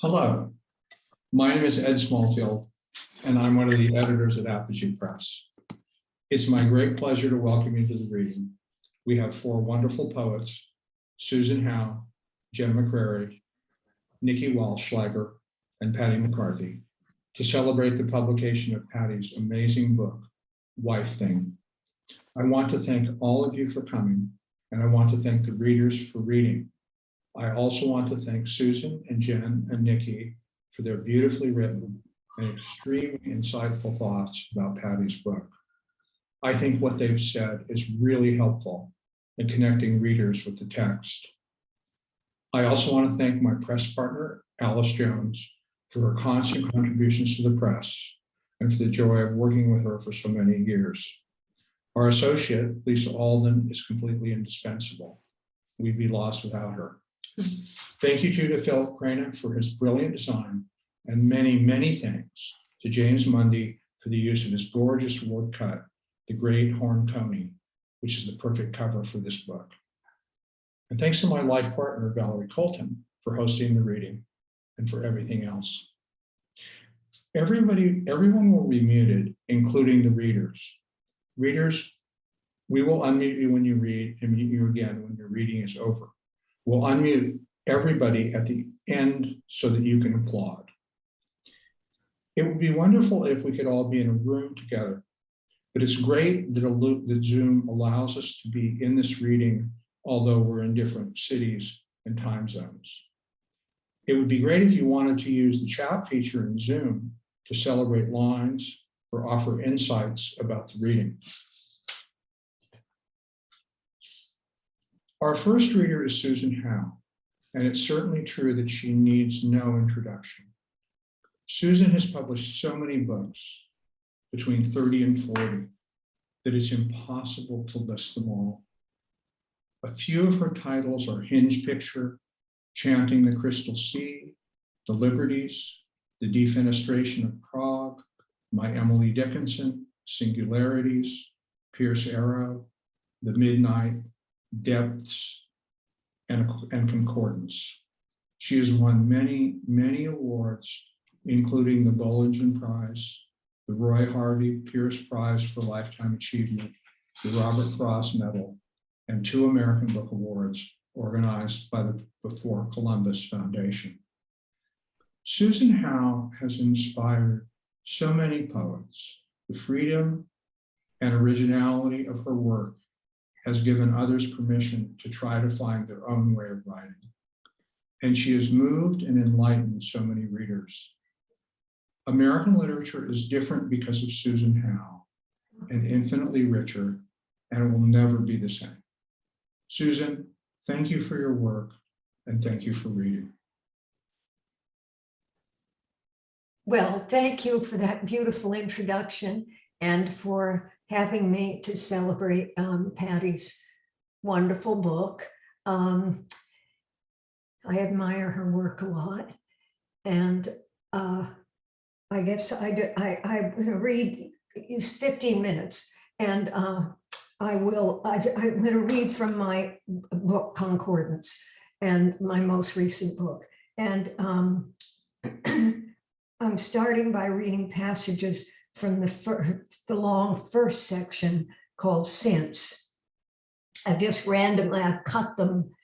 Hello, my name is Ed Smallfield, and I'm one of the editors at Apogee Press. It's my great pleasure to welcome you to the reading. We have four wonderful poets, Susan Howe, Jen McCreary, Nikki Walschlager, and Pattie McCarthy, to celebrate the publication of Pattie's amazing book, Wifething. I want to thank all of you for coming, and I want to thank the readers for reading. I also want to thank Susan and Jen and Nikki for their beautifully written and extremely insightful thoughts about Pattie's book. I think what they've said is really helpful in connecting readers with the text. I also want to thank my press partner, Alice Jones, for her constant contributions to the press and for the joy of working with her for so many years. Our associate, Lisa Alden, is completely indispensable. We'd be lost without her. Thank you to Philip Crana for his brilliant design, and many, many thanks to James Mundy for the use of his gorgeous woodcut, the Great Horned Coney, which is the perfect cover for this book. And thanks to my life partner, Valerie Colton, for hosting the reading and for everything else. Everyone will be muted, including the readers. Readers, we will unmute you when you read and mute you again when your reading is over. We'll unmute everybody at the end so that you can applaud. It would be wonderful if we could all be in a room together, but it's great that Zoom allows us to be in this reading, although we're in different cities and time zones. It would be great if you wanted to use the chat feature in Zoom to celebrate lines or offer insights about the reading. Our first reader is Susan Howe, and it's certainly true that she needs no introduction. Susan has published so many books, between 30 and 40, that it's impossible to list them all. A few of her titles are Hinge Picture, Chanting the Crystal Sea, The Liberties, The Defenestration of Prague, My Emily Dickinson, Singularities, Pierce Arrow, The Midnight, Depths, and Concordance. She has won many, many awards, including the Bollingen Prize, the Roy Harvey Pierce Prize for Lifetime Achievement, the Robert Frost Medal, and 2 American Book Awards organized by the Before Columbus Foundation. Susan Howe has inspired so many poets. The freedom and originality of her work has given others permission to try to find their own way of writing. And she has moved and enlightened so many readers. American literature is different because of Susan Howe, and infinitely richer, and it will never be the same. Susan, thank you for your work, and thank you for reading. Well, thank you for that beautiful introduction and for having me to celebrate Pattie's wonderful book. I admire her work a lot, and I guess I'm going to read. It's 15 minutes, and I'm going to read from my book Concordance, and my most recent book, and I'm starting by reading passages from the long first section called Since. I've just randomly, I've cut them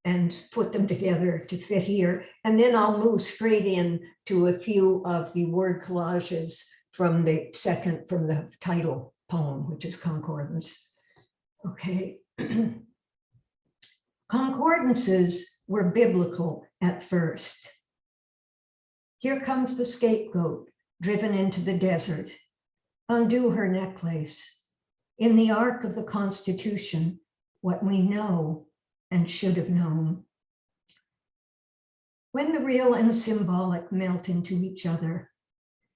and put them together to fit here. And then I'll move straight in to a few of the word collages from the title poem, which is Concordance. Okay. Concordances were biblical at first. Here comes the scapegoat, driven into the desert. Undo her necklace. In the ark of the Constitution, what we know and should have known. When the real and symbolic melt into each other,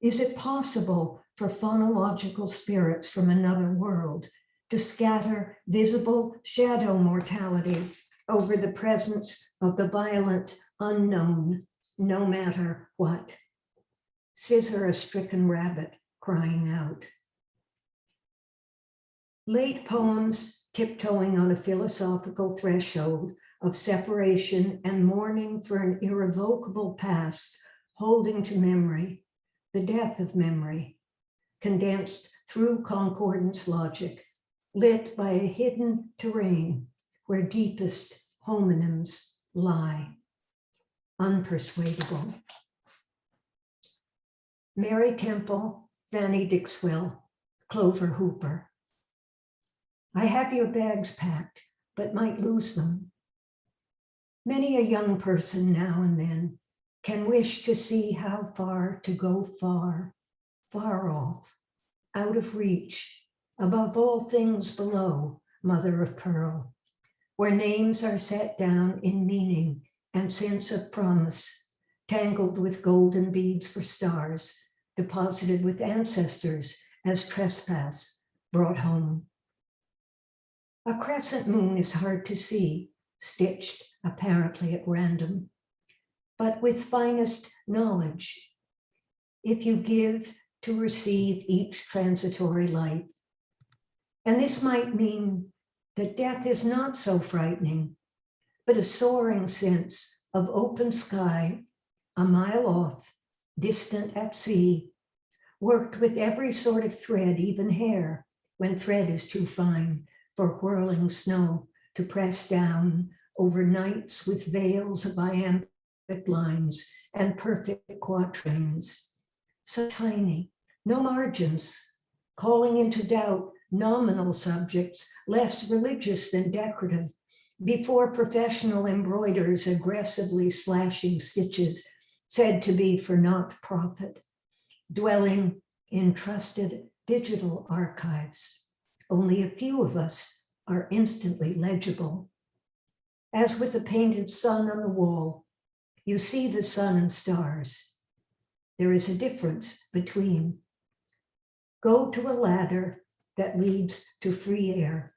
is it possible for phonological spirits from another world to scatter visible shadow mortality over the presence of the violent unknown, no matter what? Scissor a stricken rabbit crying out. Late poems tiptoeing on a philosophical threshold of separation and mourning for an irrevocable past, holding to memory, the death of memory, condensed through concordance logic, lit by a hidden terrain where deepest homonyms lie, unpersuadable. Mary Temple, Fanny Dixwell, Clover Hooper. I have your bags packed, but might lose them. Many a young person now and then can wish to see how far to go far, far off, out of reach, above all things below, mother of pearl, where names are set down in meaning and sense of promise, tangled with golden beads for stars, deposited with ancestors as trespass brought home. A crescent moon is hard to see, stitched apparently at random, but with finest knowledge. If you give to receive each transitory light. And this might mean that death is not so frightening, but a soaring sense of open sky, a mile off, distant at sea, worked with every sort of thread, even hair, when thread is too fine for whirling snow to press down over nights with veils of iambic lines and perfect quatrains. So tiny, no margins, calling into doubt nominal subjects, less religious than decorative, before professional embroiders aggressively slashing stitches said to be for not profit, dwelling in trusted digital archives. Only a few of us are instantly legible. As with a painted sun on the wall, you see the sun and stars. There is a difference between. Go to a ladder that leads to free air.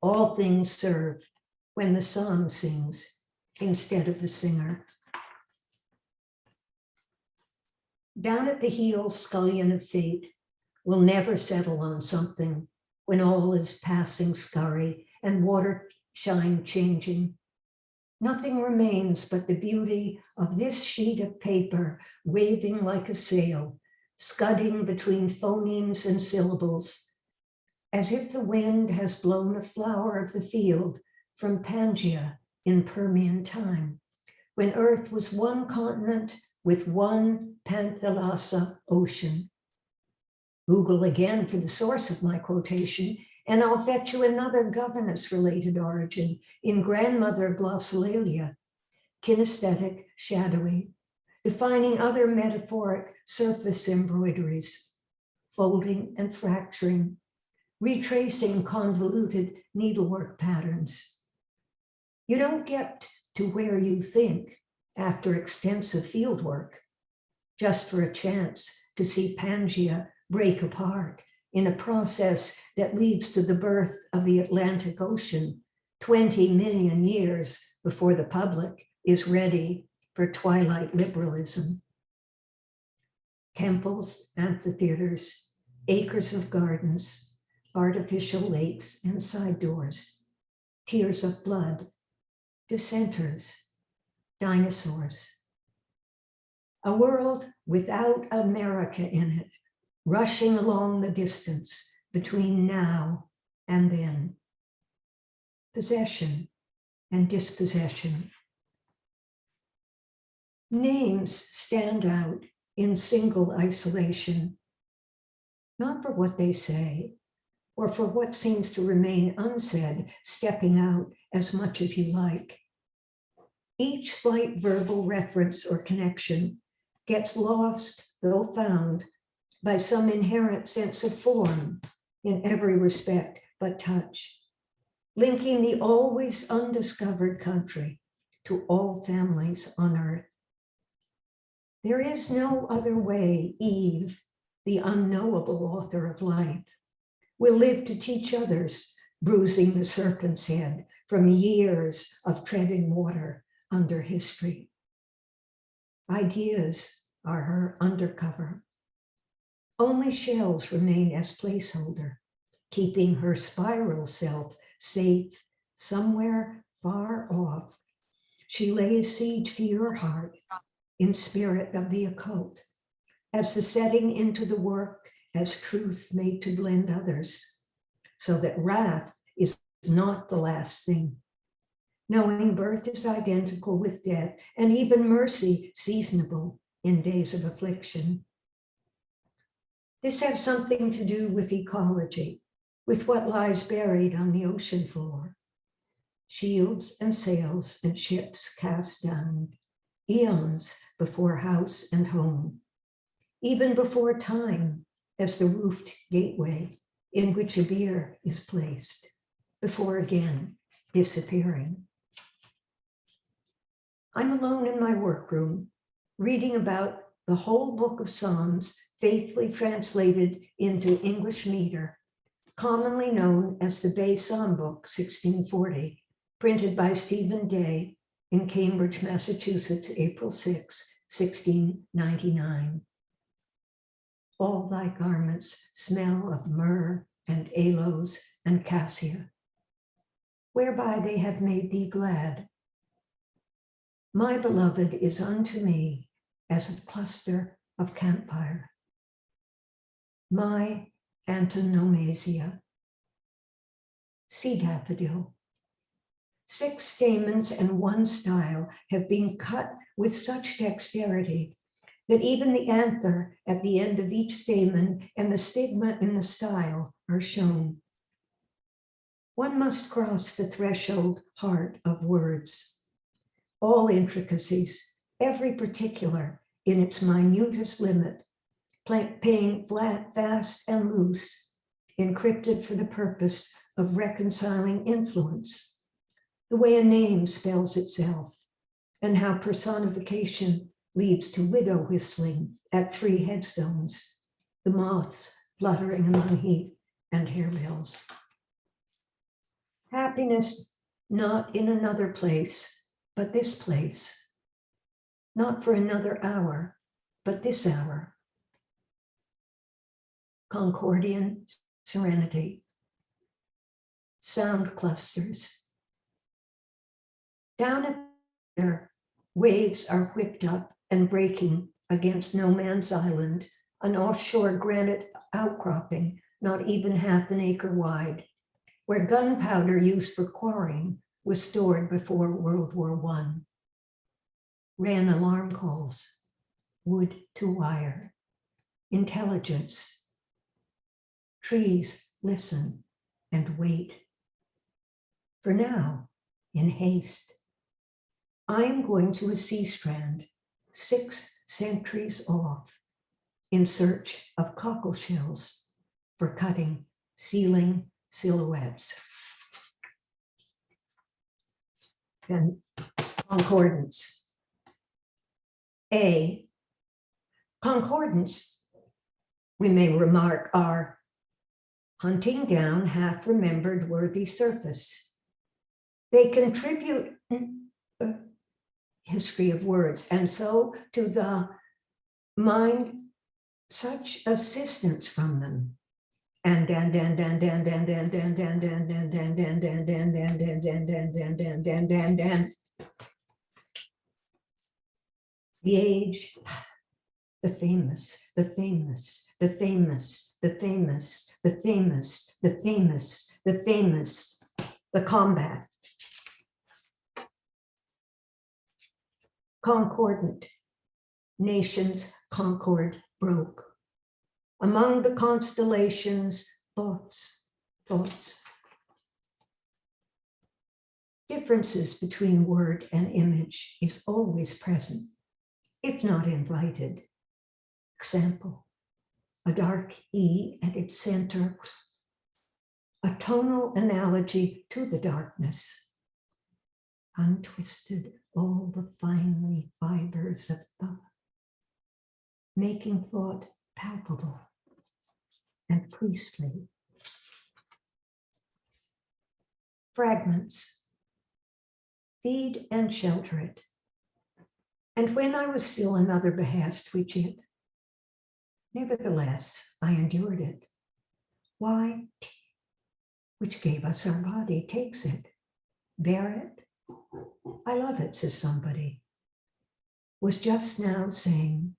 All things serve when the song sings instead of the singer. Down at the heel scullion of fate will never settle on something when all is passing scurry and water shine changing. Nothing remains but the beauty of this sheet of paper waving like a sail, scudding between phonemes and syllables, as if the wind has blown a flower of the field from Pangaea in Permian time, when Earth was one continent with one Panthalassa ocean. Google again for the source of my quotation, and I'll fetch you another governess-related origin in grandmother glossolalia, kinesthetic, shadowy, defining other metaphoric surface embroideries, folding and fracturing, retracing convoluted needlework patterns. You don't get to where you think after extensive fieldwork, just for a chance to see Pangaea break apart in a process that leads to the birth of the Atlantic Ocean 20 million years before the public is ready for twilight liberalism. Temples, amphitheaters, acres of gardens, artificial lakes and side doors, tears of blood, dissenters, dinosaurs. A world without America in it, rushing along the distance between now and then. Possession and dispossession. Names stand out in single isolation, not for what they say, or for what seems to remain unsaid, stepping out as much as you like. Each slight verbal reference or connection gets lost, though found, by some inherent sense of form in every respect but touch, linking the always undiscovered country to all families on earth. There is no other way Eve, the unknowable author of life, will live to teach others, bruising the serpent's head from years of treading water under history. Ideas are her undercover. Only shells remain as placeholder, keeping her spiral self safe somewhere far off, she lays siege to your heart in spirit of the occult, as the setting into the work as truth made to blend others, so that wrath is not the last thing. Knowing birth is identical with death, and even mercy seasonable in days of affliction. This has something to do with ecology, with what lies buried on the ocean floor. Shields and sails and ships cast down, eons before house and home, even before time as the roofed gateway in which a bier is placed, before again disappearing. I'm alone in my workroom, reading about the whole book of Psalms faithfully translated into English meter, commonly known as the Bay Psalm Book 1640, printed by Stephen Day in Cambridge, Massachusetts, April 6, 1699. All thy garments smell of myrrh and aloes and cassia, whereby they have made thee glad. My beloved is unto me as a cluster of campfire, my antinomiasia. Sea daffodil. 6 stamens and 1 style have been cut with such dexterity that even the anther at the end of each stamen and the stigma in the style are shown. One must cross the threshold heart of words. All intricacies, every particular in its minutest limit, paying flat, fast, and loose, encrypted for the purpose of reconciling influence, the way a name spells itself, and how personification leads to widow whistling at 3 headstones, the moths fluttering among heath and harebells. Happiness not in another place, but this place. Not for another hour, but this hour. Concordian serenity. Sound clusters. Down at there, waves are whipped up and breaking against No Man's Island, an offshore granite outcropping not even half an acre wide, where gunpowder used for quarrying was stored before World War I. Ran alarm calls, wood to wire, intelligence. Trees listen and wait. For now, in haste, I am going to a sea strand 6 centuries off in search of cockle shells for cutting ceiling silhouettes. And concordance. A. Concordance, we may remark, are hunting down half-remembered worthy surface. They contribute history of words, and so to the mind, such assistance from them. And the age, the famous, the famous, the famous, the famous, the famous, the famous, the famous, the combat. Concordant, nations concord broke. Among the constellations, thoughts. Differences between word and image is always present, if not invited. Example, a dark E at its center, a tonal analogy to the darkness. Untwisted all the finely fibers of thought, making thought palpable and priestly. Fragments, feed and shelter it. And when I was still another behest which it, nevertheless, I endured it. Why? Which gave us our body, takes it, bear it, I love it, says somebody. Was just now saying,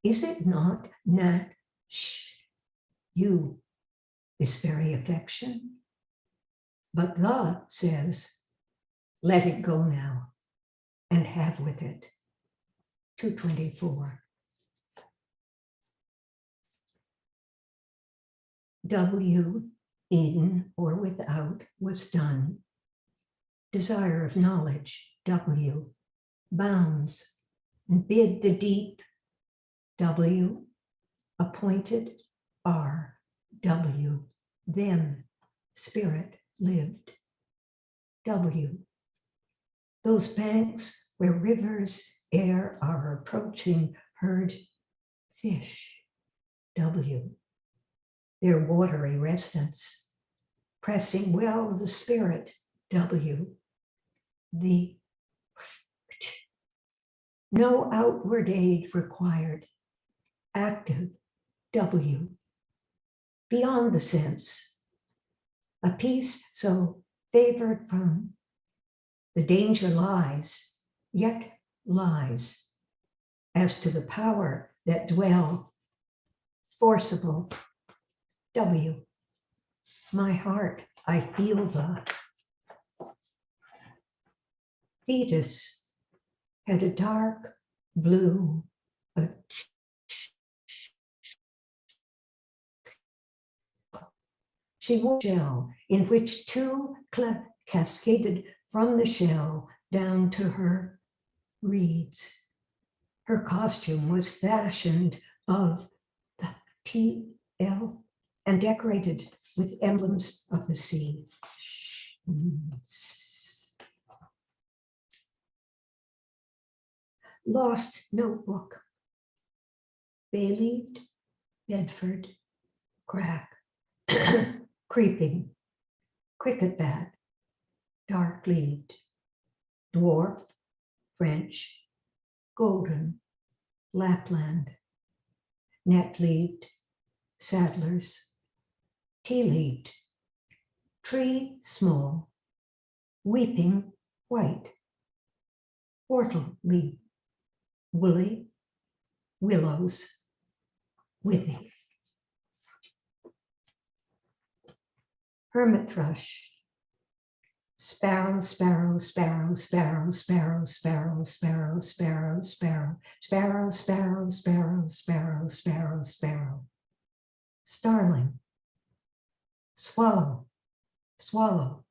is it not Nat? Shh, you, this very affection? But the says, let it go now and have with it. 224. W, Eden or without, was done. Desire of knowledge, W, bounds, and bid the deep, W, appointed, R, W, them, spirit, lived, W. Those banks where rivers, air are approaching, heard fish, W. Their watery residence, pressing well the spirit, W. The no outward aid required, active, W. Beyond the sense, a peace so favored from the danger lies, yet lies, as to the power that dwell, forcible, W. My heart, I feel the fetus had a dark blue, she wore a shell in which two cascaded from the shell down to her reeds. Her costume was fashioned of the TL and decorated with emblems of the sea. Lost notebook. Bay-leaved, Bedford, crack, creeping, cricket bat, dark-leaved, dwarf, French, golden, Lapland, net-leaved, Sadler's, tea-leaved, tree small, weeping white, whortle leaf, woolly, willows, withy. Hermit thrush, sparrow, sparrow, sparrow, sparrow, sparrow, sparrow, sparrow, sparrow, sparrow, sparrow, sparrow, sparrow, sparrow, sparrow, sparrow, starling, swallow, swallow,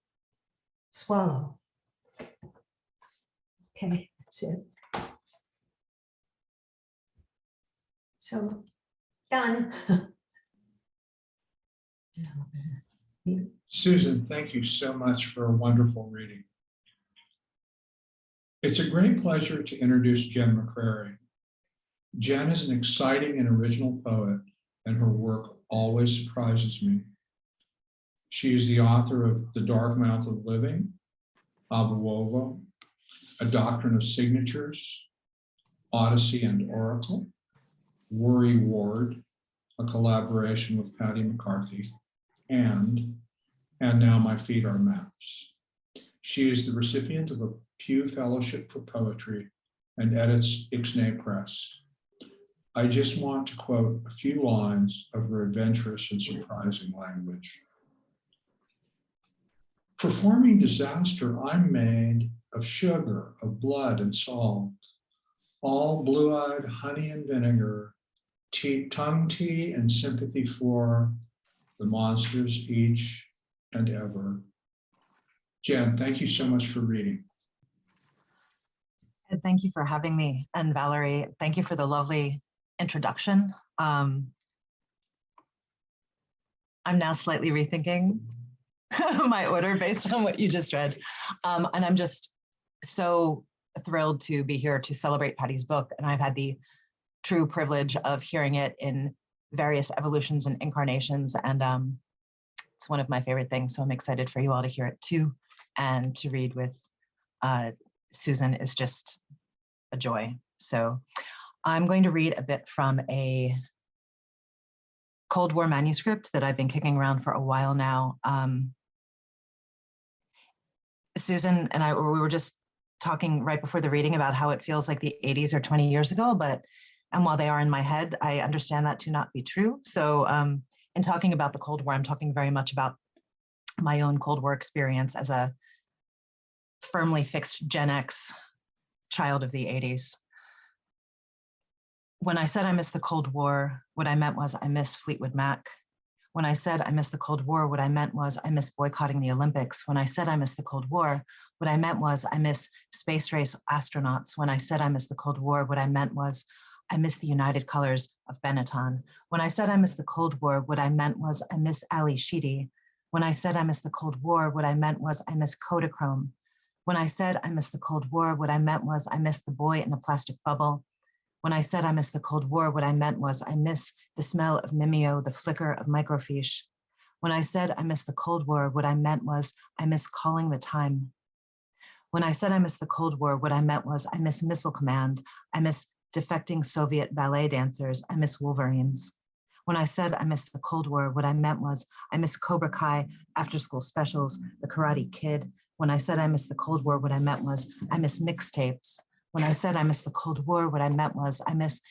swallow. Okay, that's it. So, done. Susan, thank you so much for a wonderful reading. It's a great pleasure to introduce Jen McCreary. Jen is an exciting and original poet, and her work always surprises me. She is the author of The Dark Mouth of Living, Avuovo, A Doctrine of Signatures, Odyssey and Oracle, Worry Ward, a collaboration with Pattie McCarthy, and Now My Feet Are Maps. She is the recipient of a Pew Fellowship for Poetry and edits Ixnay Press. I just want to quote a few lines of her adventurous and surprising language. Performing disaster, I'm made of sugar, of blood and salt, all blue-eyed honey and vinegar, tongue tea and sympathy for the monsters each and ever. Jen, thank you so much for reading. And thank you for having me. And Valerie, thank you for the lovely introduction. I'm now slightly rethinking my order based on what you just read. And I'm just so thrilled to be here to celebrate Pattie's book. And I've had the true privilege of hearing it in various evolutions and incarnations. And it's one of my favorite things. So I'm excited for you all to hear it too. And to read with Susan is just a joy. So I'm going to read a bit from a Cold War manuscript that I've been kicking around for a while now. Susan and I, we were just talking right before the reading about how it feels like the 80s or 20 years ago, and while they are in my head, I understand that to not be true. So in talking about the Cold War, I'm talking very much about my own Cold War experience as a firmly fixed Gen X child of the 80s. When I said I miss the Cold War, what I meant was I miss Fleetwood Mac. When I said I miss the Cold War, what I meant was I miss boycotting the Olympics. When I said I miss the Cold War, what I meant was I miss space race astronauts. When I said I miss the Cold War, what I meant was I miss the United Colors of Benetton. When I said I miss the Cold War, what I meant was I miss Ali Sheedy. When I said I miss the Cold War, what I meant was I miss Kodachrome. When I said I miss the Cold War, what I meant was I miss the boy in the plastic bubble. When I said I miss the Cold War, what I meant was I miss the smell of Mimeo, the flicker of microfiche. When I said I miss the Cold War, what I meant was I miss calling the time. When I said I miss the Cold War, what I meant was I miss Missile Command. I miss defecting Soviet ballet dancers. I miss Wolverines. When I said I miss the Cold War, what I meant was I miss Cobra Kai, after school specials, The Karate Kid. When I said I miss the Cold War, what I meant was I miss mixtapes. When I said I miss the Cold War, what I meant was I miss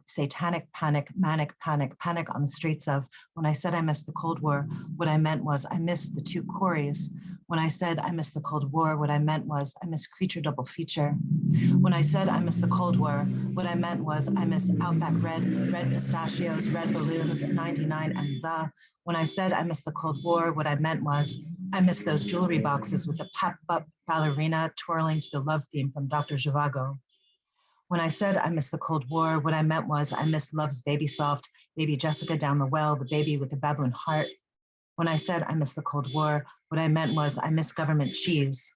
satanic panic, manic panic, panic on the streets of. When I said I miss the Cold War, what I meant was I miss the two Coreys. When I said I miss the Cold War, what I meant was I miss Creature Double Feature. When I said I miss the Cold War, what I meant was I miss Outback Red, red pistachios, red balloons, 99 and the. When I said I miss the Cold War, what I meant was I miss those jewelry boxes with the pop-up ballerina twirling to the love theme from Dr. Zhivago. When I said I miss the Cold War, what I meant was I miss Love's Baby Soft, Baby Jessica down the well, the baby with the baboon heart. When I said I miss the Cold War, what I meant was I miss government cheese.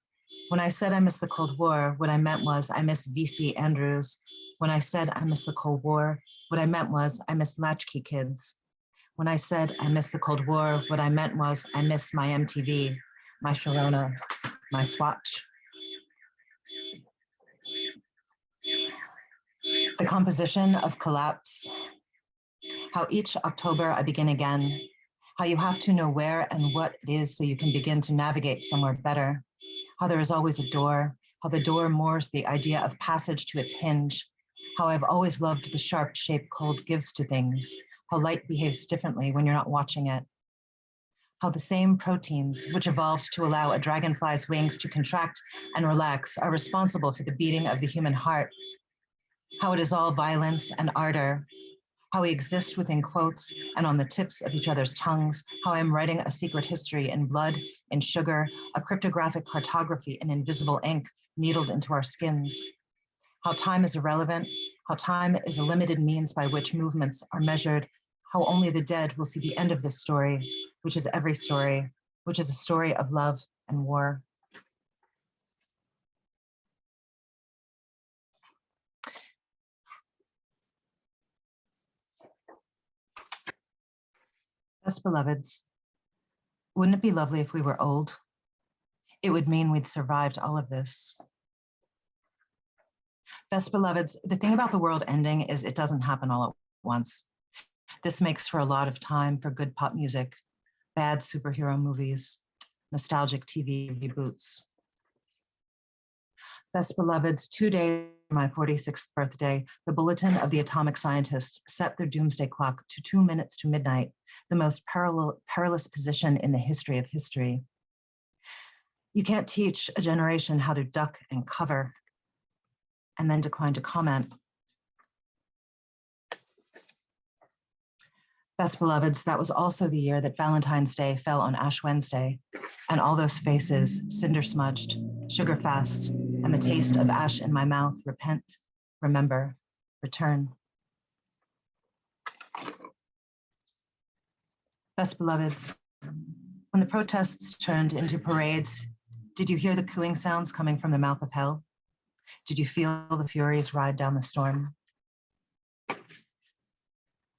When I said I miss the Cold War, what I meant was I miss VC Andrews. When I said I miss the Cold War, what I meant was I miss latchkey kids. When I said I miss the Cold War, what I meant was I miss my MTV, my Sharona, my Swatch. The composition of collapse. How each October I begin again. How you have to know where and what it is so you can begin to navigate somewhere better. How there is always a door. How the door moors the idea of passage to its hinge. How I've always loved the sharp shape cold gives to things. How light behaves differently when you're not watching it. How the same proteins, which evolved to allow a dragonfly's wings to contract and relax, are responsible for the beating of the human heart. How it is all violence and ardor. How we exist within quotes and on the tips of each other's tongues. How I'm writing a secret history in blood, in sugar, a cryptographic cartography in invisible ink needled into our skins. How time is irrelevant. How time is a limited means by which movements are measured. How only the dead will see the end of this story, which is every story, which is a story of love and war. Best beloveds, wouldn't it be lovely if we were old? It would mean we'd survived all of this. Best beloveds, the thing about the world ending is it doesn't happen all at once. This makes for a lot of time for good pop music, bad superhero movies, nostalgic TV reboots. Best beloveds, 2 days after my 46th birthday, the Bulletin of the Atomic Scientists set their doomsday clock to 2 minutes to midnight, the most perilous position in the history of history. You can't teach a generation how to duck and cover and then decline to comment. Best beloveds, that was also the year that Valentine's Day fell on Ash Wednesday, and all those faces, cinder smudged, sugar fast, and the taste of ash in my mouth, repent, remember, return. Best beloveds, when the protests turned into parades, did you hear the cooing sounds coming from the mouth of hell? Did you feel the furies ride down the storm?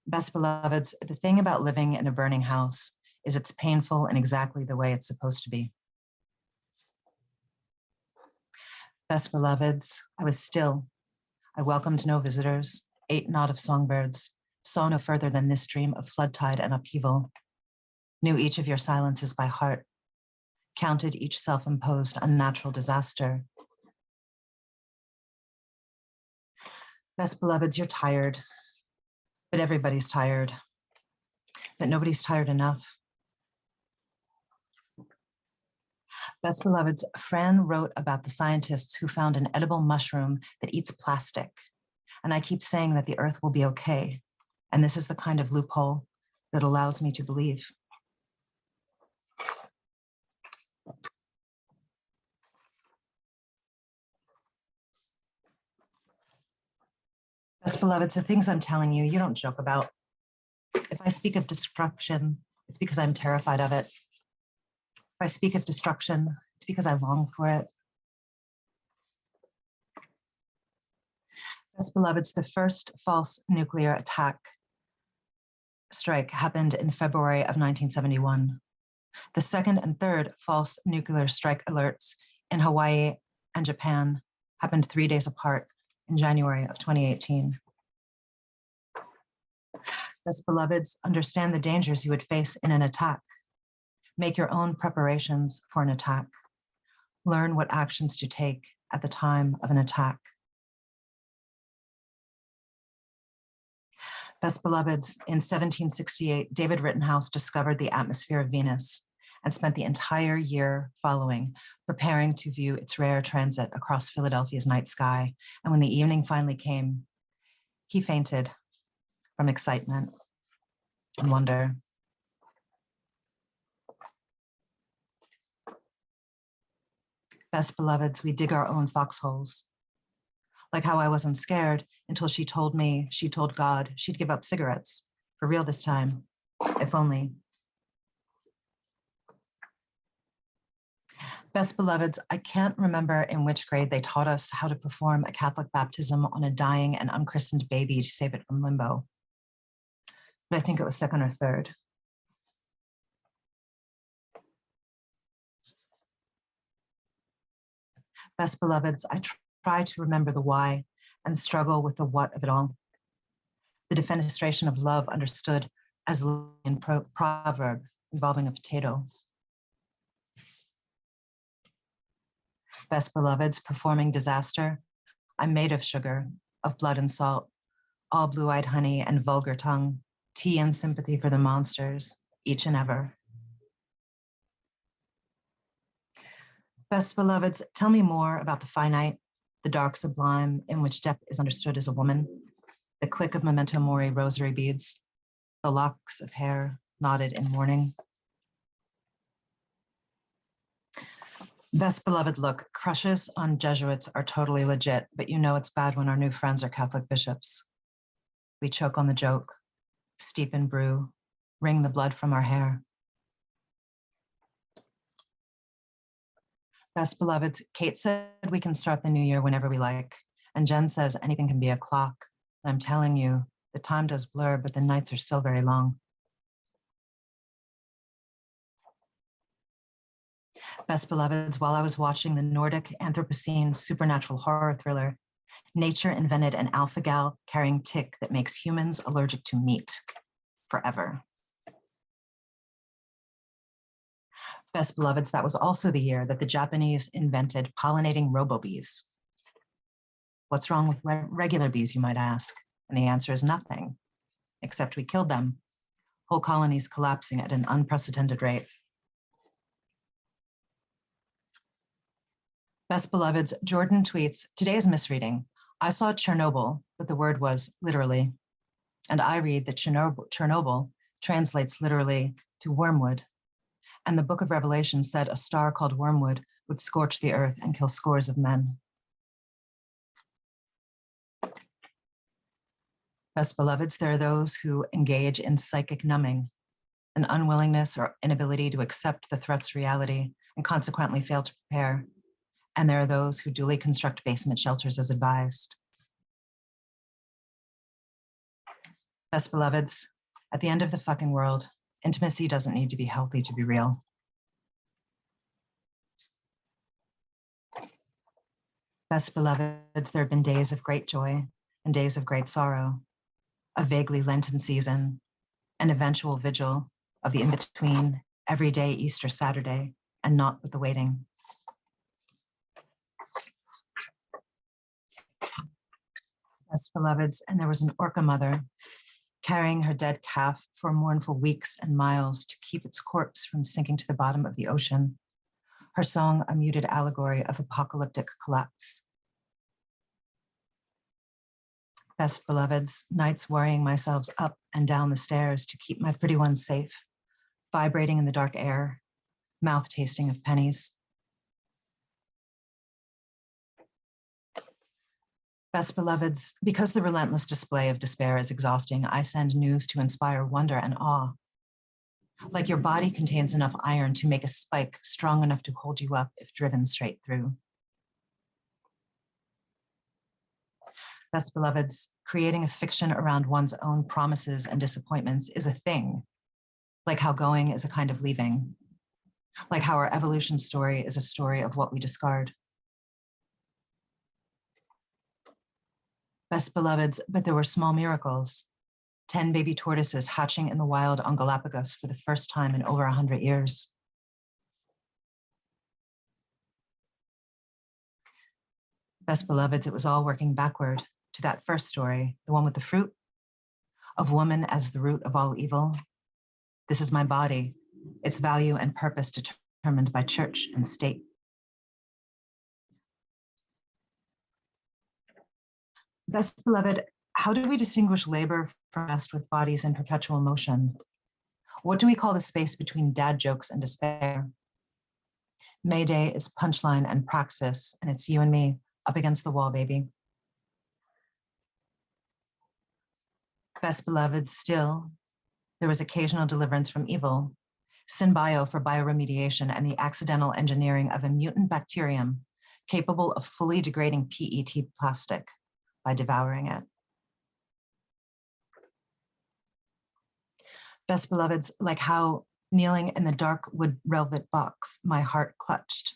Best beloveds, the thing about living in a burning house is it's painful in exactly the way it's supposed to be. Best beloveds, I was still. I welcomed no visitors, ate not of songbirds, saw no further than this dream of flood tide and upheaval, knew each of your silences by heart, counted each self-imposed unnatural disaster. Best beloveds, you're tired, but everybody's tired, but nobody's tired enough. Best beloveds, Fran wrote about the scientists who found an edible mushroom that eats plastic. And I keep saying that the earth will be okay. And this is the kind of loophole that allows me to believe. Best beloveds, the things I'm telling you, you don't joke about. If I speak of destruction, it's because I'm terrified of it. If I speak of destruction, it's because I long for it. Best beloveds, the first false nuclear attack strike happened in February of 1971. The second and third false nuclear strike alerts in Hawaii and Japan happened 3 days apart in January of 2018. Best beloveds, understand the dangers you would face in an attack. Make your own preparations for an attack. Learn what actions to take at the time of an attack. Best beloveds, in 1768, David Rittenhouse discovered the atmosphere of Venus and spent the entire year following preparing to view its rare transit across Philadelphia's night sky. And when the evening finally came, he fainted from excitement and wonder. Best beloveds, we dig our own foxholes. Like how I wasn't scared until she told me, she told God she'd give up cigarettes, for real this time, if only. Best beloveds, I can't remember in which grade they taught us how to perform a Catholic baptism on a dying and unchristened baby to save it from limbo. But I think it was second or third. Best beloveds, I try to remember the why and struggle with the what of it all. The defenestration of love understood as in proverb involving a potato. Best beloveds, performing disaster. I'm made of sugar, of blood and salt, all blue-eyed honey and vulgar tongue, tea and sympathy for the monsters, each and ever. Best beloveds, tell me more about the finite, the dark sublime in which death is understood as a woman, the click of memento mori rosary beads, the locks of hair knotted in mourning. Best beloved, look, crushes on Jesuits are totally legit, but you know it's bad when our new friends are Catholic bishops. We choke on the joke, steep in brew, wring the blood from our hair. Best beloveds, Kate said we can start the new year whenever we like. And Jen says anything can be a clock. And I'm telling you, the time does blur, but the nights are still very long. Best beloveds, while I was watching the Nordic Anthropocene supernatural horror thriller, nature invented an alpha-gal carrying tick that makes humans allergic to meat forever. Best beloveds, that was also the year that the Japanese invented pollinating robo-bees. What's wrong with regular bees, you might ask? And the answer is nothing, except we killed them. Whole colonies collapsing at an unprecedented rate. Best beloveds, Jordan tweets, today is misreading. I saw Chernobyl, but the word was literally. And I read that Chernobyl translates literally to wormwood. And the book of Revelation said a star called wormwood would scorch the earth and kill scores of men. Best beloveds, there are those who engage in psychic numbing, an unwillingness or inability to accept the threat's reality and consequently fail to prepare. And there are those who duly construct basement shelters as advised. Best beloveds, at the end of the fucking world, intimacy doesn't need to be healthy to be real. Best beloveds, there have been days of great joy and days of great sorrow, a vaguely Lenten season, an eventual vigil of the in-between everyday Easter Saturday and not with the waiting. Best beloveds, and there was an orca mother carrying her dead calf for mournful weeks and miles to keep its corpse from sinking to the bottom of the ocean. Her song, a muted allegory of apocalyptic collapse. Best beloveds, nights worrying myself up and down the stairs to keep my pretty ones safe, vibrating in the dark air, mouth tasting of pennies. Best beloveds, because the relentless display of despair is exhausting, I send news to inspire wonder and awe. Like your body contains enough iron to make a spike strong enough to hold you up if driven straight through. Best beloveds, creating a fiction around one's own promises and disappointments is a thing, like how going is a kind of leaving, like how our evolution story is a story of what we discard. Best beloveds, but there were small miracles. 10 baby tortoises hatching in the wild on Galapagos for the first time in over 100 years. Best beloveds, it was all working backward to that first story, the one with the fruit, of woman as the root of all evil. This is my body, its value and purpose determined by church and state. Best beloved, how do we distinguish labor from rest with bodies in perpetual motion? What do we call the space between dad jokes and despair? May Day is punchline and praxis, and it's you and me up against the wall, baby. Best beloved, still, there was occasional deliverance from evil, synbio for bioremediation and the accidental engineering of a mutant bacterium capable of fully degrading PET plastic by devouring it. Best beloveds, like how kneeling in the dark wood velvet box, my heart clutched.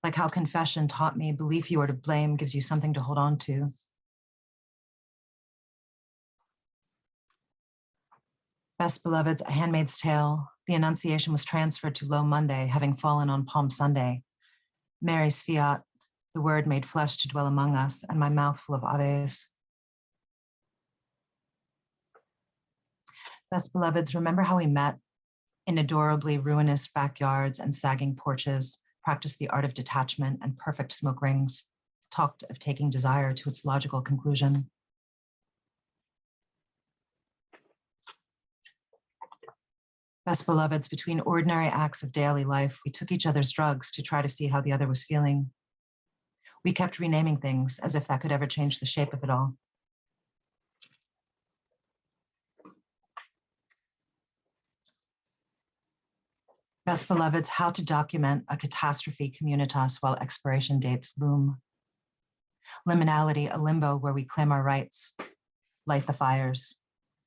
Like how confession taught me belief you are to blame gives you something to hold on to. Best beloveds, A Handmaid's Tale, the Annunciation was transferred to Low Monday, having fallen on Palm Sunday. Mary's fiat, the word made flesh to dwell among us, and my mouth full of aves. Best beloveds, remember how we met in adorably ruinous backyards and sagging porches, practiced the art of detachment and perfect smoke rings, talked of taking desire to its logical conclusion. Best beloveds, between ordinary acts of daily life, we took each other's drugs to try to see how the other was feeling. We kept renaming things as if that could ever change the shape of it all. Best beloveds, how to document a catastrophe communitas while expiration dates loom. Liminality, a limbo where we claim our rights, light the fires,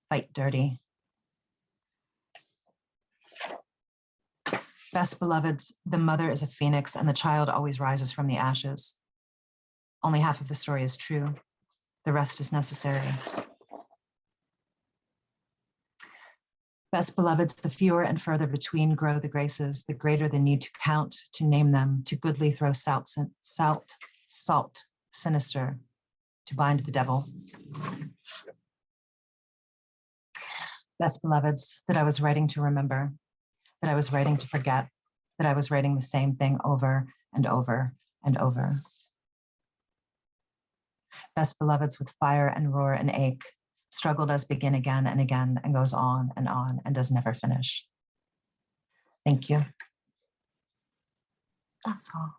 fight dirty. Best beloveds, the mother is a phoenix and the child always rises from the ashes. Only half of the story is true. The rest is necessary. Best beloveds, the fewer and further between grow the graces, the greater the need to count, to name them, to goodly throw salt, sinister, to bind the devil. Best beloveds, that I was writing to remember, that I was writing to forget, that I was writing the same thing over and over and over. Best beloveds with fire and roar and ache, struggle does begin again and again and goes on and does never finish. Thank you. That's all.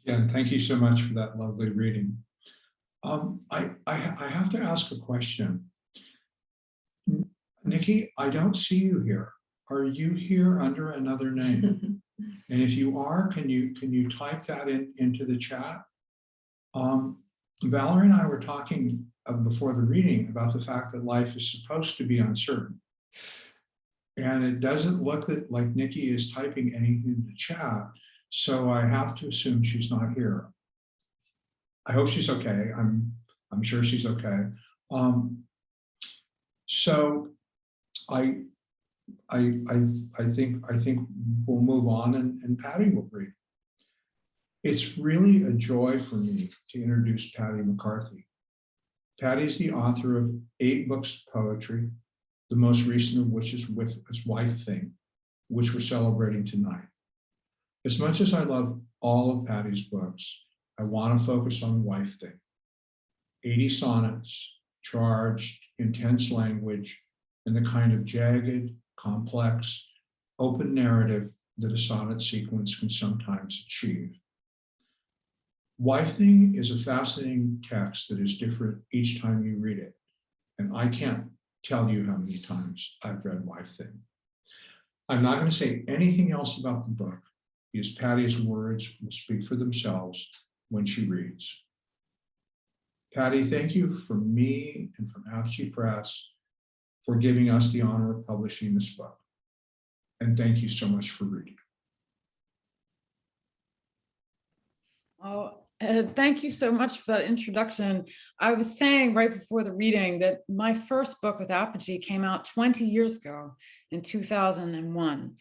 Yeah, thank you so much for that lovely reading. I have to ask a question. Nikki, I don't see you here. Are you here under another name? And if you are, can you type that into the chat? Valerie and I were talking before the reading about the fact that life is supposed to be uncertain. And it doesn't look like Nikki is typing anything in the chat, so I have to assume she's not here. I hope she's okay. I'm sure she's okay. So I I think we'll move on and Patty will read. It's really a joy for me to introduce Pattie McCarthy. Patty is the author of 8 books of poetry, the most recent of which is Wifething, which we're celebrating tonight. As much as I love all of Patty's books, I want to focus on Wifething. 80 sonnets, charged, intense language, and the kind of jagged, complex, open narrative that a sonnet sequence can sometimes achieve. Wifething is a fascinating text that is different each time you read it, and I can't tell you how many times I've read Wifething. I'm not going to say anything else about the book, because Patty's words will speak for themselves when she reads. Patty, thank you from me and from Apogee Press for giving us the honor of publishing this book. And thank you so much for reading. Oh, thank you so much for that introduction. I was saying right before the reading that my first book with Apogee came out 20 years ago in 2001.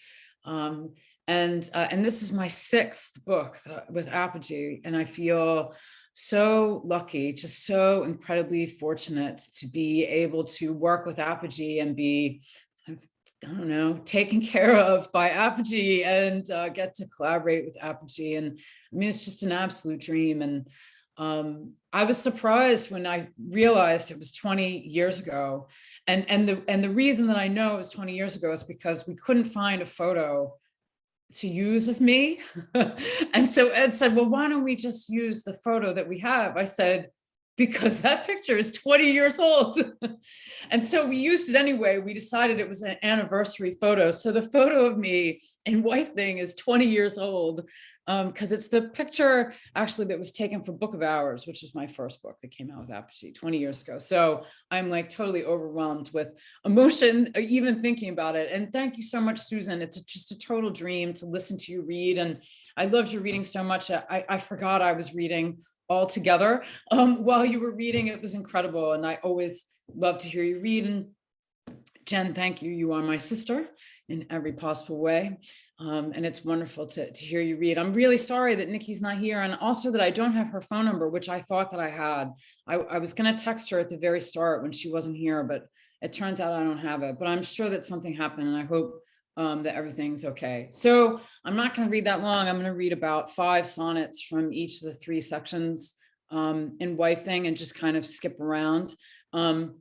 And this is my 6th book with Apogee, and I feel so lucky, just so incredibly fortunate to be able to work with Apogee and be, I don't know, taken care of by Apogee and get to collaborate with Apogee. And I mean, it's just an absolute dream. And I was surprised when I realized it was 20 years ago. And the reason that I know it was 20 years ago is because we couldn't find a photo to use of me. And so Ed said, well, why don't we just use the photo that we have? I said, because that picture is 20 years old. And so we used it anyway. We decided it was an anniversary photo. So the photo of me in Wifething is 20 years old, because it's the picture actually that was taken for Book of Hours, which was my first book that came out with Apogee 20 years ago. So I'm like totally overwhelmed with emotion, even thinking about it. And thank you so much, Susan. It's just a total dream to listen to you read. And I loved your reading so much. I forgot I was reading all together while you were reading. It was incredible. And I always love to hear you read. And Jen, thank you. You are my sister in every possible way. And it's wonderful to hear you read. I'm really sorry that Nikki's not here, and also that I don't have her phone number, which I thought that I had. I was going to text her at the very start when she wasn't here, but it turns out I don't have it. But I'm sure that something happened, and I hope that everything's okay. So I'm not going to read that long. I'm going to read about 5 sonnets from each of the 3 sections in Wifething and just kind of skip around. And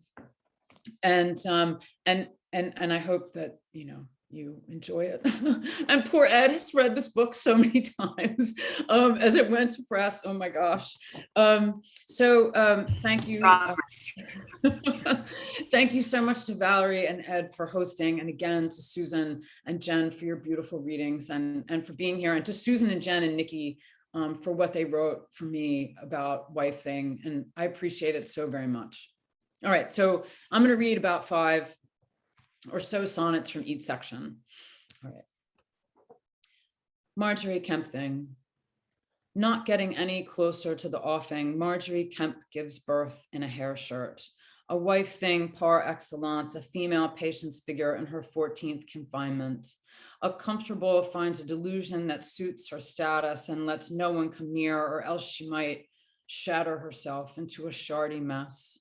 I hope that, you know, you enjoy it. And poor Ed has read this book so many times as it went to press. Oh my gosh. Thank you. Thank you so much to Valerie and Ed for hosting, and again to Susan and Jen for your beautiful readings and for being here, and to Susan and Jen and Nikki for what they wrote for me about Wifething, and I appreciate it so very much. All right, so I'm going to read about 5 or so sonnets from each section. All right. Marjorie Kemp thing. Not getting any closer to the offing, Marjorie Kemp gives birth in a hair shirt. A wife thing par excellence, a female patient's figure in her 14th confinement. A comfortable finds a delusion that suits her status and lets no one come near, or else she might shatter herself into a shardy mess.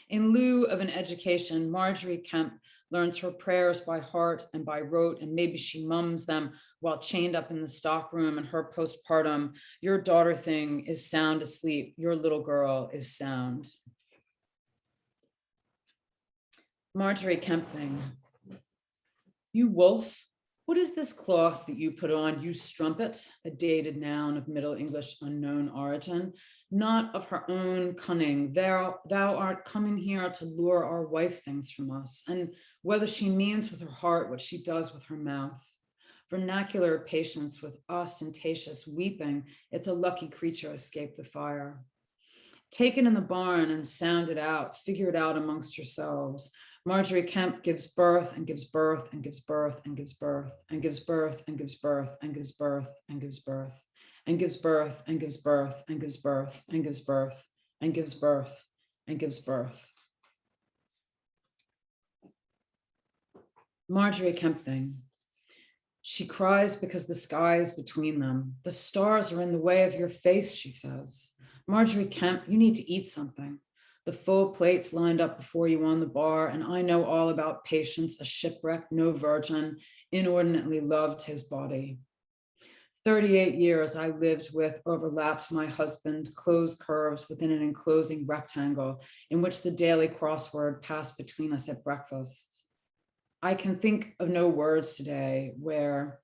In lieu of an education, Marjorie Kemp learns her prayers by heart and by rote, and maybe she mums them while chained up in the stockroom in her postpartum. Your daughter thing is sound asleep. Your little girl is sound. Marjorie Kemp thing. You wolf, what is this cloth that you put on, you strumpet, a dated noun of Middle English unknown origin, not of her own cunning. Thou art coming here to lure our wife things from us, and whether she means with her heart what she does with her mouth. Vernacular patience with ostentatious weeping, it's a lucky creature escaped the fire. Take it in the barn and sound it out, figure it out amongst yourselves. Marjorie Kemp gives birth and gives birth and gives birth and gives birth and gives birth and gives birth and gives birth and gives birth and gives birth and gives birth and gives birth and gives birth and gives birth and gives birth. Marjorie Kemp thing. She cries because the sky is between them. The stars are in the way of your face, she says. Marjorie Kemp, you need to eat something. The full plates lined up before you on the bar, and I know all about Patience, a shipwreck, no virgin, inordinately loved his body. 38 years I lived with, overlapped my husband, closed curves within an enclosing rectangle in which the daily crossword passed between us at breakfast. I can think of no words today where,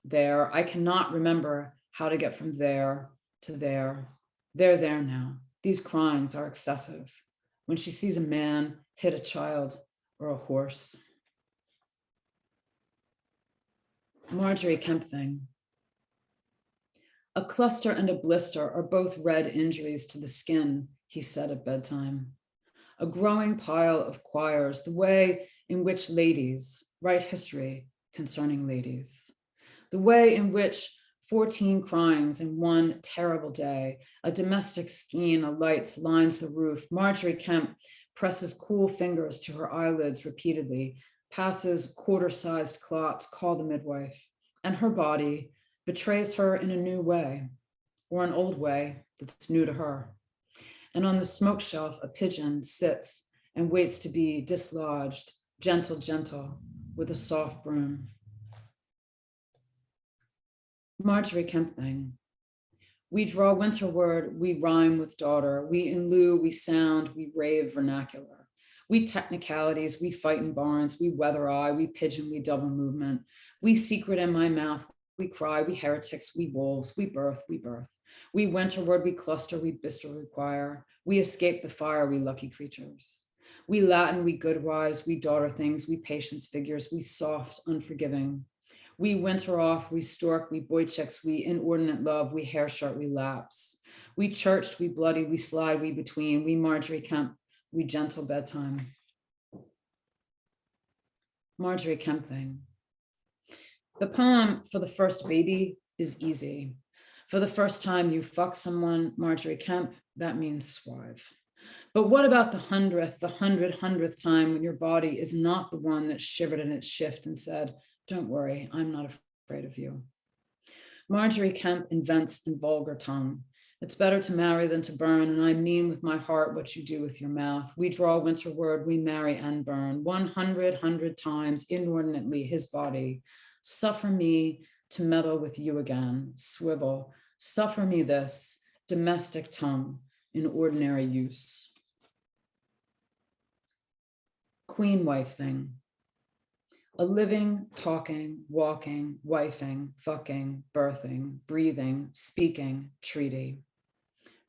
there, I cannot remember how to get from there to there. They're there now. These crimes are excessive. When she sees a man hit a child or a horse. Marjorie Kemp thing. A cluster and a blister are both red injuries to the skin, he said at bedtime. A growing pile of choirs, the way in which ladies write history concerning ladies. The way in which 14 crimes in one terrible day, a domestic skein of lights lines the roof. Marjorie Kemp presses cool fingers to her eyelids repeatedly, passes quarter-sized clots, call the midwife, and her body betrays her in a new way, or an old way that's new to her. And on the smoke shelf, a pigeon sits and waits to be dislodged, gentle, gentle, with a soft broom. Marjorie Kemp thing. We draw winterward, we rhyme with daughter, we in lieu, we sound, we rave vernacular. We technicalities, we fight in barns, we weather eye, we pigeon, we double movement. We secret in my mouth, we cry, we heretics, we wolves, we birth, we birth. We winterward, we cluster, we bistre require. We escape the fire, we lucky creatures. We Latin, we good wives, we daughter things, we patience figures, we soft, unforgiving. We winter off, we stork, we boy chicks, we inordinate love, we hair short, we lapse. We churched, we bloody, we slide, we between, we Marjorie Kemp, we gentle bedtime. Marjorie Kemp thing. The poem for the first baby is easy. For the first time you fuck someone, Marjorie Kemp, that means swive. But what about the 100th time when your body is not the one that shivered in its shift and said, don't worry, I'm not afraid of you. Marjorie Kemp invents in vulgar tongue. It's better to marry than to burn, and I mean with my heart what you do with your mouth. We draw winterward, we marry and burn. 100 times inordinately his body. Suffer me to meddle with you again, swivel. Suffer me this domestic tongue in ordinary use. Queen wife thing. A living, talking, walking, wifing, fucking, birthing, breathing, speaking treaty.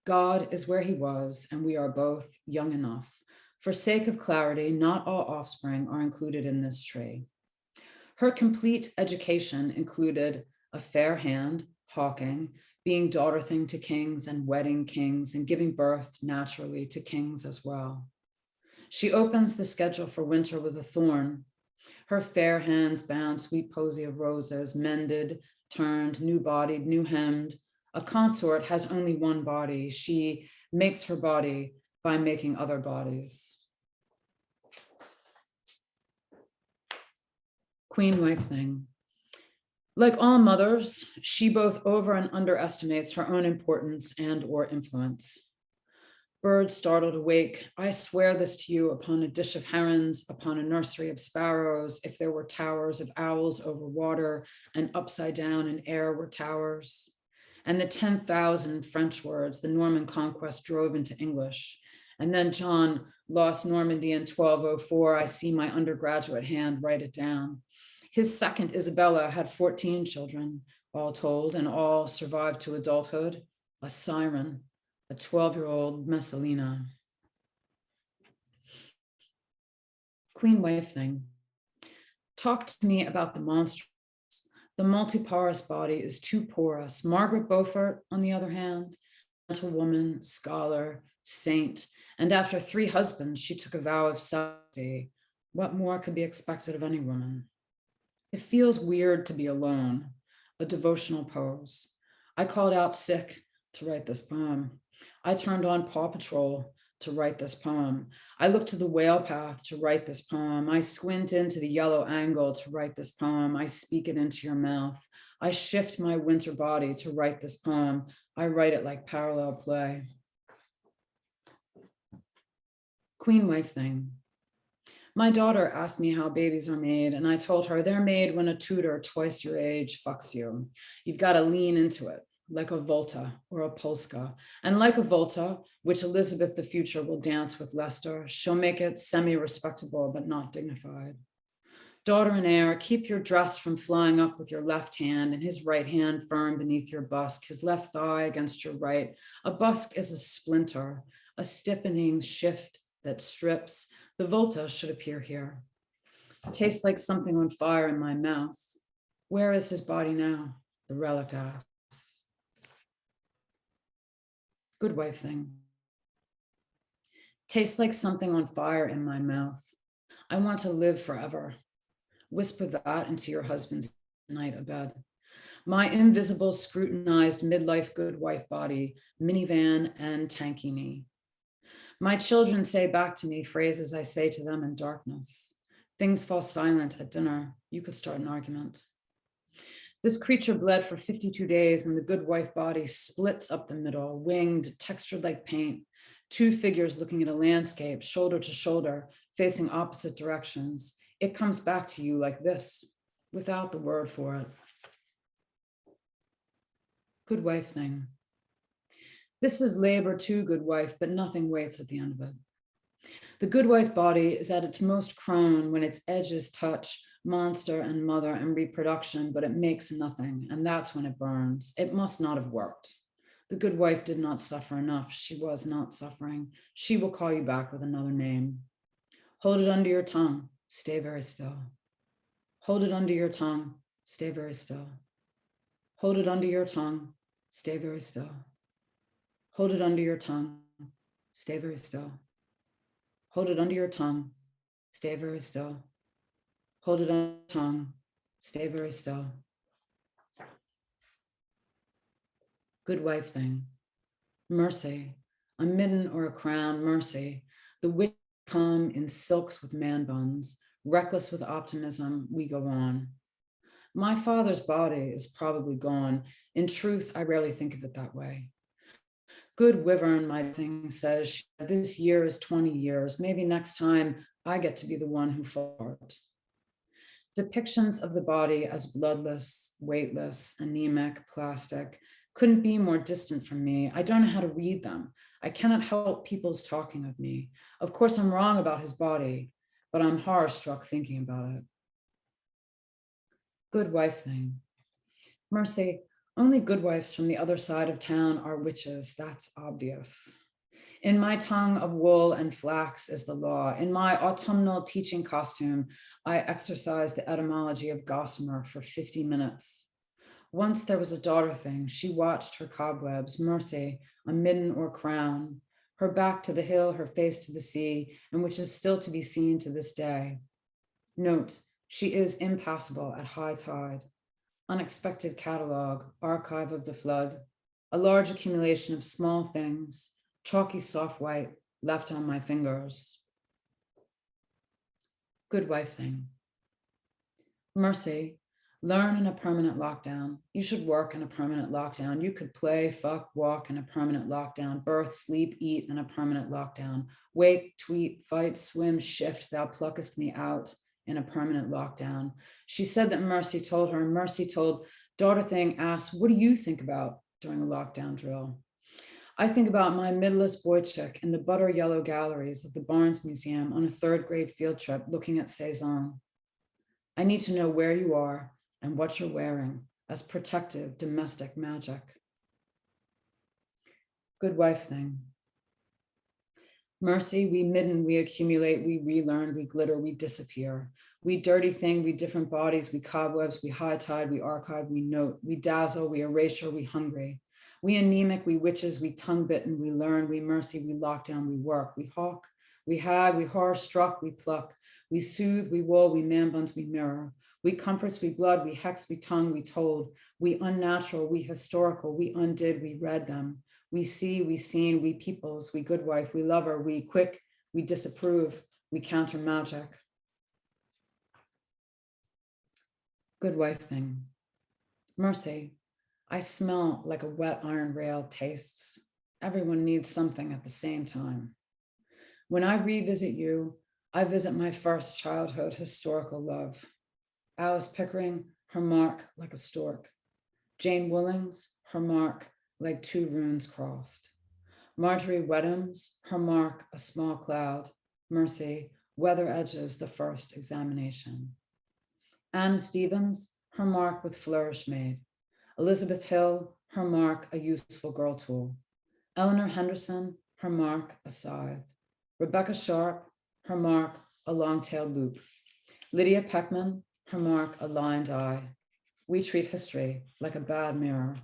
God is where he was, and we are both young enough. For sake of clarity, not all offspring are included in this tree. Her complete education included a fair hand, hawking, being daughter thing to kings and wedding kings and giving birth naturally to kings as well. She opens the schedule for winter with a thorn. Her fair hands bound sweet posy of roses, mended, turned, new bodied, new hemmed. A consort has only one body. She makes her body by making other bodies. Queen wife thing. Like all mothers, she both over and underestimates her own importance and or influence. Birds startled awake. I swear this to you upon a dish of herons, upon a nursery of sparrows, if there were towers of owls over water and upside down in air were towers. And the 10,000 French words the Norman conquest drove into English. And then John lost Normandy in 1204. I see my undergraduate hand write it down. His second Isabella had 14 children, all told, and all survived to adulthood. A siren, a 12-year-old Messalina. Queen wife thing. Talk to me about the monster. The multiparous body is too porous. Margaret Beaufort, on the other hand, gentlewoman, scholar, saint, and after 3 husbands, she took a vow of celibacy. What more could be expected of any woman? It feels weird to be alone, a devotional pose. I called out sick to write this poem. I turned on Paw Patrol, to write this poem. I look to the whale path to write this poem. I squint into the yellow angle to write this poem. I speak it into your mouth. I shift my winter body to write this poem. I write it like parallel play. Queen wife thing. My daughter asked me how babies are made, and I told her they're made when a tutor twice your age fucks you. You've got to lean into it, like a Volta or a Polska. And like a Volta, which Elizabeth the future will dance with Leicester, she'll make it semi-respectable but not dignified. Daughter in air, keep your dress from flying up with your left hand and his right hand firm beneath your busk, his left thigh against your right. A busk is a splinter, a stiffening shift that strips. The Volta should appear here. Tastes like something on fire in my mouth. Where is his body now? The relic asks. Good wife thing. Tastes like something on fire in my mouth. I want to live forever. Whisper that into your husband's night abed. My invisible, scrutinized midlife good wife body, minivan and tankini. My children say back to me phrases I say to them in darkness. Things fall silent at dinner. You could start an argument. This creature bled for 52 days and the good wife body splits up the middle, winged, textured like paint. Two figures looking at a landscape, shoulder to shoulder, facing opposite directions. It comes back to you like this, without the word for it. Good wife thing. This is labor too, good wife, but nothing waits at the end of it. The good wife body is at its most crone when its edges touch monster and mother and reproduction, but it makes nothing, and that's when it burns. It must not have worked. The good wife did not suffer enough. She was not suffering. She will call you back with another name. Hold it under your tongue. Stay very still. Hold it under your tongue. Stay very still. Hold it under your tongue. Stay very still. Hold it under your tongue. Stay very still. Hold it under your tongue. Stay very still. Hold it under your tongue. Stay very still. Good wife thing. Mercy. A midden or a crown. Mercy. The witch come in silks with man buns. Reckless with optimism, we go on. My father's body is probably gone. In truth, I rarely think of it that way. Good wyvern, my thing says, this year is 20 years. Maybe next time I get to be the one who fought. Depictions of the body as bloodless, weightless, anemic, plastic couldn't be more distant from me. I don't know how to read them. I cannot help people's talking of me. Of course, I'm wrong about his body, but I'm horror-struck thinking about it. Good wife thing. Mercy. Only good wives from the other side of town are witches, that's obvious. In my tongue of wool and flax is the law. In my autumnal teaching costume, I exercise the etymology of gossamer for 50 minutes. Once there was a daughter thing. She watched her cobwebs, mercy, a midden or crown, her back to the hill, her face to the sea, and which is still to be seen to this day. Note, she is impassable at high tide. Unexpected catalog, archive of the flood, a large accumulation of small things, chalky soft white left on my fingers. Good wife thing. Mercy, learn in a permanent lockdown. You should work in a permanent lockdown. You could play, fuck, walk in a permanent lockdown, birth, sleep, eat in a permanent lockdown, wake, tweet, fight, swim, shift, thou pluckest me out in a permanent lockdown. She said that Mercy told her, and Mercy told daughter thing asked, what do you think about during a lockdown drill? I think about my middleest boy chick in the butter yellow galleries of the Barnes Museum on a third grade field trip looking at Cezanne. I need to know where you are and what you're wearing as protective domestic magic. Good wife thing. Mercy, we midden, we accumulate, we relearn, we glitter, we disappear. We dirty thing, we different bodies, we cobwebs, we high tide, we archive, we note, we dazzle, we erasure, we hungry. We anemic, we witches, we tongue bitten, we learn, we mercy, we lock down, we work, we hawk, we hag, we horror struck, we pluck, we soothe, we wool, we man buns, we mirror. We comforts, we blood, we hex, we tongue, we told, we unnatural, we historical, we undid, we read them. We see, we seen, we peoples, we good wife, we lover, we quick, we disapprove, we counter magic. Good wife thing. Mercy, I smell like a wet iron rail tastes. Everyone needs something at the same time. When I revisit you, I visit my first childhood historical love. Alice Pickering, her mark like a stork. Jane Willings, her mark like two runes crossed. Marjorie Wedhams, her mark a small cloud. Mercy, weather edges the first examination. Anna Stevens, her mark with flourish made. Elizabeth Hill, her mark a useful girl tool. Eleanor Henderson, her mark a scythe. Rebecca Sharp, her mark a long-tailed loop. Lydia Peckman, her mark a lined eye. We treat history like a bad mirror.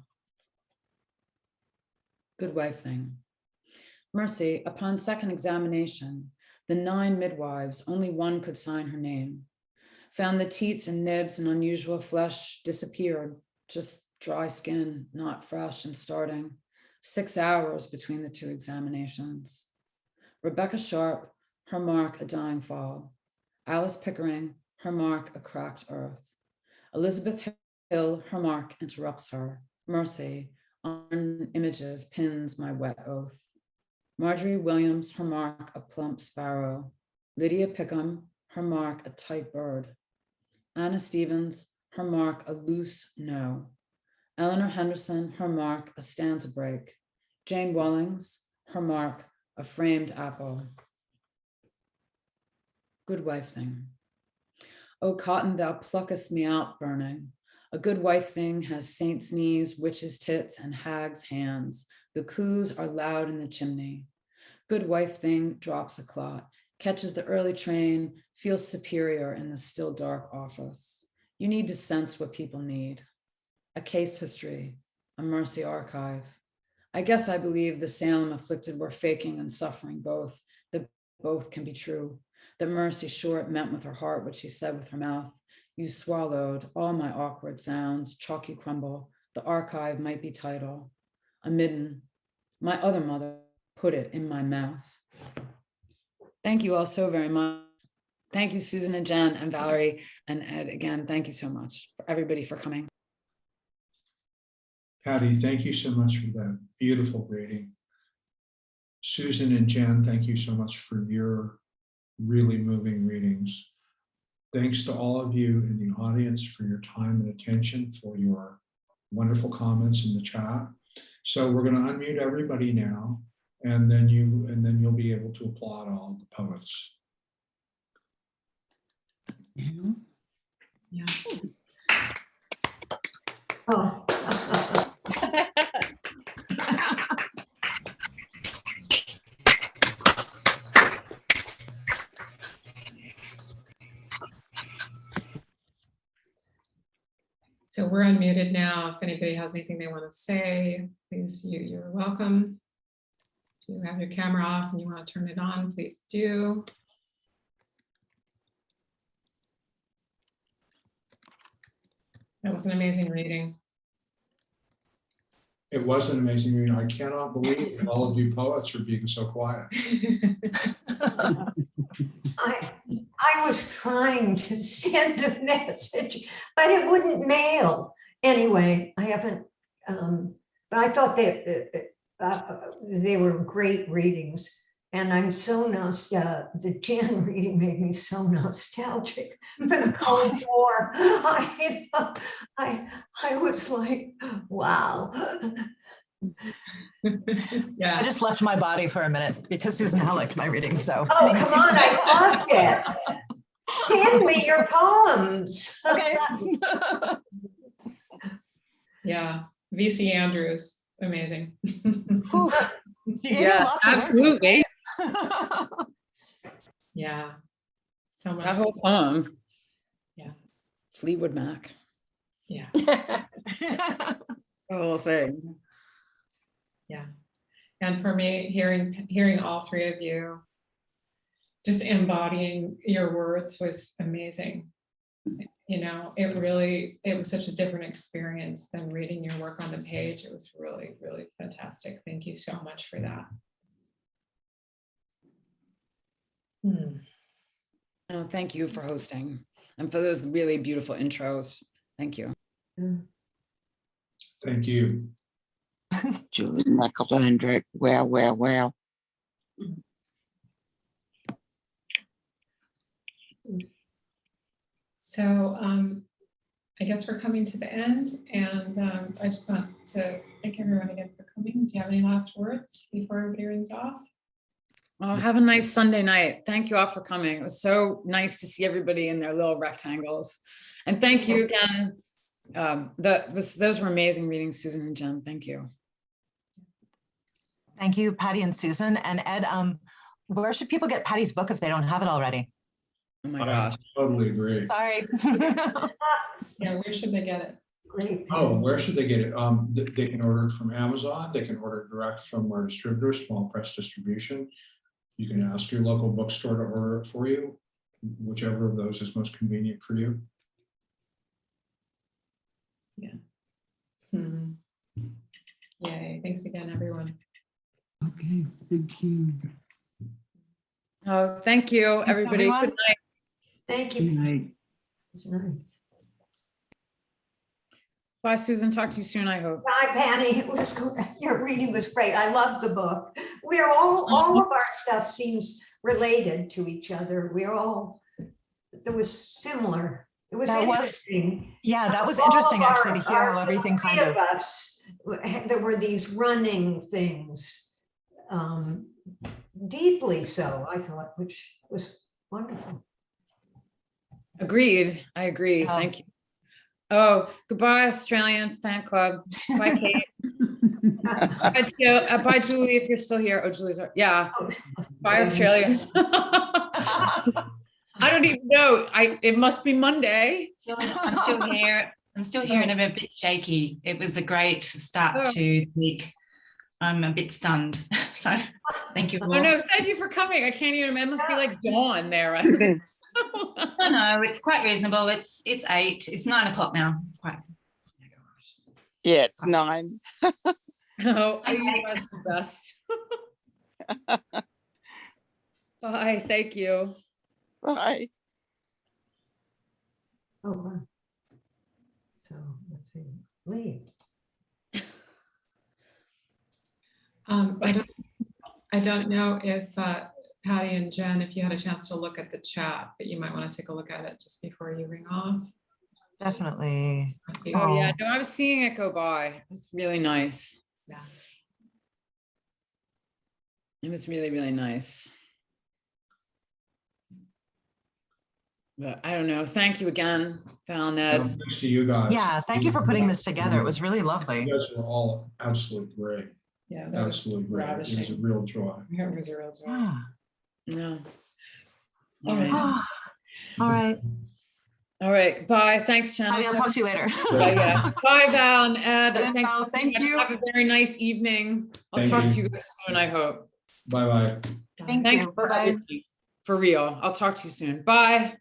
Good wife thing. Mercy, upon second examination, the 9 midwives, only one could sign her name. Found the teats and nibs and unusual flesh disappeared, just dry skin, not fresh and starting. 6 hours between the 2 examinations. Rebecca Sharp, her mark a dying fall. Alice Pickering, her mark a cracked earth. Elizabeth Hill, her mark interrupts her. Mercy, on images pins my wet oath. Marjorie Williams, her mark a plump sparrow. Lydia Pickham, her mark a tight bird. Anna Stevens, her mark a loose no. Eleanor Henderson, her mark a stanza break. Jane Wallings, her mark a framed apple. Good wife thing. O cotton, thou pluckest me out burning. A good wife thing has saints' knees, witches' tits, and hags' hands. The coos are loud in the chimney. Good wife thing drops a clot, catches the early train, feels superior in the still dark office. You need to sense what people need. A case history, a mercy archive. I guess I believe the Salem afflicted were faking and suffering both, that both can be true. That Mercy Short meant with her heart what she said with her mouth. You swallowed all my awkward sounds, chalky crumble. The archive might be title. A midden. My other mother put it in my mouth. Thank you all so very much. Thank you, Susan and Jen and Valerie and Ed. Again, thank you so much for everybody for coming. Patty, thank you so much for that beautiful reading. Susan and Jen, thank you so much for your really moving readings. Thanks to all of you in the audience for your time and attention, for your wonderful comments in the chat. So we're going to unmute everybody now, and then you'll be able to applaud all the poets. Yeah. Oh. So we're unmuted now. If anybody has anything they want to say, please, you're welcome. If you have your camera off and you want to turn it on, please do. That was an amazing reading. It was an amazing reading. I cannot believe that all of you poets are being so quiet. I was trying to send a message, but it wouldn't mail. Anyway, I haven't, but I thought they were great readings. And I'm so nostalgic. The Jan reading made me so nostalgic for the Cold War. I was like, wow. Yeah. I just left my body for a minute because Susan Howe liked my reading. So Oh, come on, I loved it. Send me your poems. okay. Yeah. VC Andrews, amazing. Yes, absolutely. Yeah. So much. That whole poem. Yeah. Fleetwood Mac. Yeah. The whole thing. Yeah. And for me, hearing all three of you just embodying your words was amazing. You know, it was such a different experience than reading your work on the page. It was really, really fantastic. Thank you so much for that. Oh, thank you for hosting and for those really beautiful intros. Thank you. Thank you. Julie McElendrick. Wow, wow, wow. So I guess we're coming to the end, and I just want to thank everyone again for coming. Do you have any last words before everybody runs off? Oh, have a nice Sunday night. Thank you all for coming. It was so nice to see everybody in their little rectangles. And thank you again. Those were amazing readings, Susan and Jen. Thank you. Thank you, Patty and Susan. And Ed, where should people get Patty's book if they don't have it already? Oh my I gosh. totally agree. Sorry. Yeah, where should they get it? Great. Oh, where should they get it? They can order it from Amazon. They can order direct from our distributor, Small Press Distribution. You can ask your local bookstore to order it for you, whichever of those is most convenient for you. Yay, thanks again, everyone. Okay, thank you. Oh, thank you, Thanks, everybody. everyone. Good night. Thank Good you. night. It's nice. Bye, Susan. Talk to you soon, I hope. Bye, Patty. It was good. Your reading was great. I love the book. We're all of our stuff seems related to each other. There was similar. It was That was- interesting. Yeah, that was All of interesting our- actually to hear our how everything three kind of. us, there were these running things, deeply so, I thought, which was wonderful. Agreed. I agree. Yeah. Thank you. Oh, goodbye, Australian fan club. Bye, Kate. Bye, bye, Julie, if you're still here. Oh, Julie's, yeah. Bye, Australians. I don't even know. It must be Monday. I'm still here. I'm still here and I'm a bit shaky. It was a great start to the week. I'm a bit stunned. So thank you. Oh no, thank you for coming. I can't even, it must be like dawn there. No, it's quite reasonable. It's 8. It's 9 o'clock now. It's quite. Yeah, it's 9. No, you guys are the best. Bye, thank you. Bye. Oh, wow. So, let's see, leave. I don't know if Patty and Jen, if you had a chance to look at the chat, but you might want to take a look at it just before you ring off. Definitely. I see. Oh yeah, no, I was seeing it go by. It's really nice. Yeah. It was really, really nice. But I don't know. Thank you again, Val and Ed. Thanks to you guys. Yeah, thank you for putting this together. It was really lovely. You guys were all absolutely great. Yeah, that was Absolutely great. It was a ravishing. real joy. It was a real joy. Yeah. No. All right. All right. All right. Bye. Thanks, Jen. Patty, I'll talk to you later. Bye, yeah. Bye, Val and Ed. Bye, Thank Val. you so Thank much. you. Have a very nice evening. I'll Thank talk you. to you guys soon, I hope. Bye-bye. Thank Thank you. you for Bye-bye. everything. For real. I'll talk to you soon. Bye.